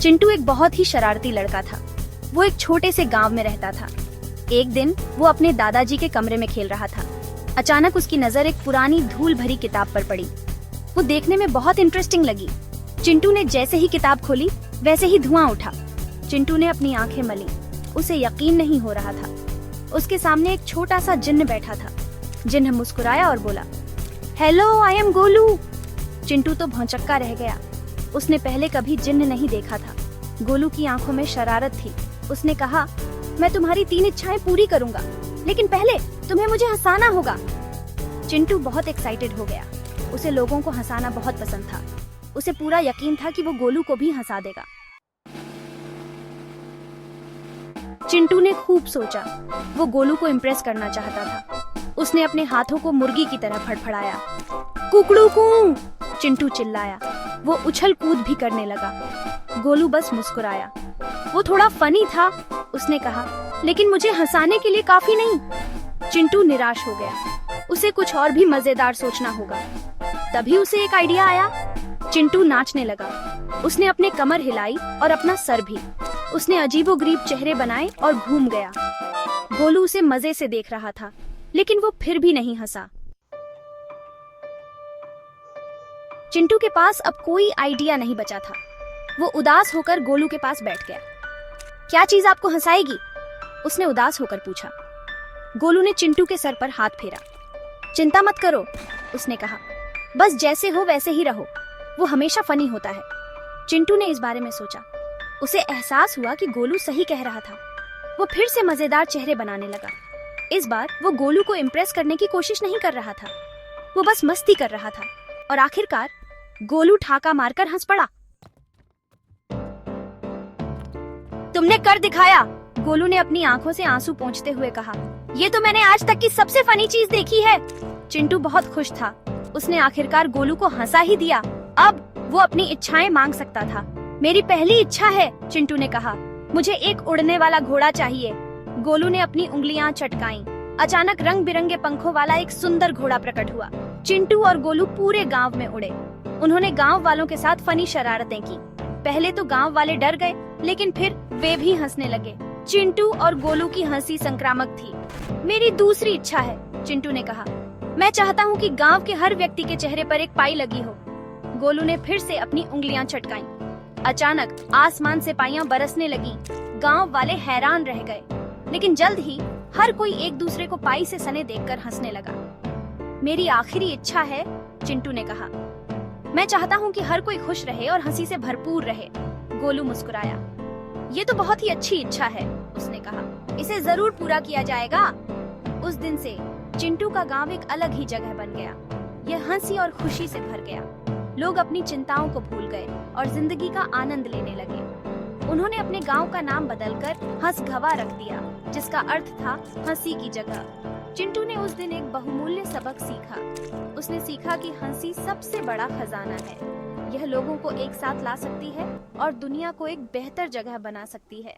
चिंटू एक बहुत ही शरारती लड़का था। वो एक छोटे से गांव में रहता था। एक दिन वो अपने दादाजी के कमरे में खेल रहा था। अचानक उसकी नजर एक पुरानी धूल भरी किताब पर पड़ी। वो देखने में बहुत इंटरेस्टिंग लगी। चिंटू ने जैसे ही किताब खोली वैसे ही धुआं उठा। चिंटू ने अपनी आंखें मली। उसे यकीन नहीं हो रहा था। उसके सामने एक छोटा सा जिन्न बैठा था। जिन्न मुस्कुराया और बोला, hello, I am Golu. Chintu तो भौंचक्का रह गया। उसने पहले कभी जिन्न नहीं देखा था। गोलू की आंखों में शरारत थी। उसने कहा, मैं तुम्हारी 3 इच्छाएं पूरी करूंगा, लेकिन पहले तुम्हें मुझे हंसाना होगा। चिंटू बहुत एक्साइटेड हो गया। उसे लोगों को हंसाना बहुत पसंद था। उसे पूरा यकीन था कि वो गोलू को भी हंसा देगा। चिंटू ने खूब सोचा। वो गोलू को इम्प्रेस करना चाहता था। उसने अपने हाथों को मुर्गी की तरह फड़फड़ाया। कुकड़ू कू, चिंटू चिल्लाया। वो उछल कूद भी करने लगा। गोलू बस मुस्कुराया। वो थोड़ा फनी था। उसने कहा, लेकिन मुझे हंसाने के लिए काफी नहीं। चिंटू निराश हो गया। उसे कुछ और भी मजेदार सोचना होगा। तभी उसे एक आइडिया आया। चिंटू नाचने लगा। उसने अपने कमर हिलाई और अपना सर भी। उसने अजीबोगरीब चेहरे बनाए और घूम गया। गोलू उसे मजे से देख रहा था, लेकिन वो फिर भी नहीं हंसा। चिंटू के पास अब कोई आइडिया नहीं बचा था। वो उदास होकर गोलू के पास बैठ गया। क्या चीज आपको हंसाएगी? उसने उदास होकर पूछा। गोलू ने चिंटू के सर पर हाथ फेरा। चिंता मत करो, उसने कहा। बस जैसे हो वैसे ही रहो। वो हमेशा फनी होता है। चिंटू ने इस बारे में सोचा। उसे एहसास हुआ कि गोलू सही कह रहा था। वो फिर से मजेदार चेहरे बनाने लगा। इस बार वो गोलू को इम्प्रेस करने की कोशिश नहीं कर रहा था। वो बस मस्ती कर रहा था। और आखिरकार गोलू ठाका मारकर हंस पड़ा। तुमने कर दिखाया, गोलू ने अपनी आंखों से आंसू पोंछते हुए कहा। ये तो मैंने आज तक की सबसे फनी चीज देखी है। चिंटू बहुत खुश था। उसने आखिरकार गोलू को हंसा ही दिया। अब वो अपनी इच्छाएं मांग सकता था। मेरी पहली इच्छा है, चिंटू ने कहा। मुझे एक उड़ने वाला घोड़ा चाहिए। गोलू ने अपनी उंगलियां चटकाईं। अचानक रंग बिरंगे पंखों वाला एक सुंदर घोड़ा प्रकट हुआ। चिंटू और गोलू पूरे गांव में उड़े। उन्होंने गांव वालों के साथ फनी शरारतें की। पहले तो गांव वाले डर गए, लेकिन फिर वे भी हंसने लगे। चिंटू और गोलू की हंसी संक्रामक थी। मेरी दूसरी इच्छा है, चिंटू ने कहा। मैं चाहता हूँ कि गांव के हर व्यक्ति के चेहरे पर एक पाई लगी हो। गोलू ने फिर से अपनी उंगलियां चटकाईं। अचानक आसमान से पाइयां बरसने लगी। गांव वाले हैरान रह गए, लेकिन जल्द ही हर कोई एक दूसरे को पाई से सने देखकर हंसने लगा। मेरी आखिरी इच्छा है, चिंटू ने कहा। मैं चाहता हूँ कि हर कोई खुश रहे और हंसी से भरपूर रहे। गोलू मुस्कुराया। ये तो बहुत ही अच्छी इच्छा है, उसने कहा। इसे जरूर पूरा किया जाएगा। उस दिन से चिंटू का गांव एक अलग ही जगह बन गया। यह हंसी और खुशी से भर गया। लोग अपनी चिंताओं को भूल गए और जिंदगी का आनंद लेने लगे। उन्होंने अपने गांव का नाम बदलकर हंसघवा रख दिया, जिसका अर्थ था हंसी की जगह। चिंटू ने उस दिन एक बहुमूल्य सबक सीखा। उसने सीखा कि हंसी सबसे बड़ा खजाना है। यह लोगों को एक साथ ला सकती है और दुनिया को एक बेहतर जगह बना सकती है।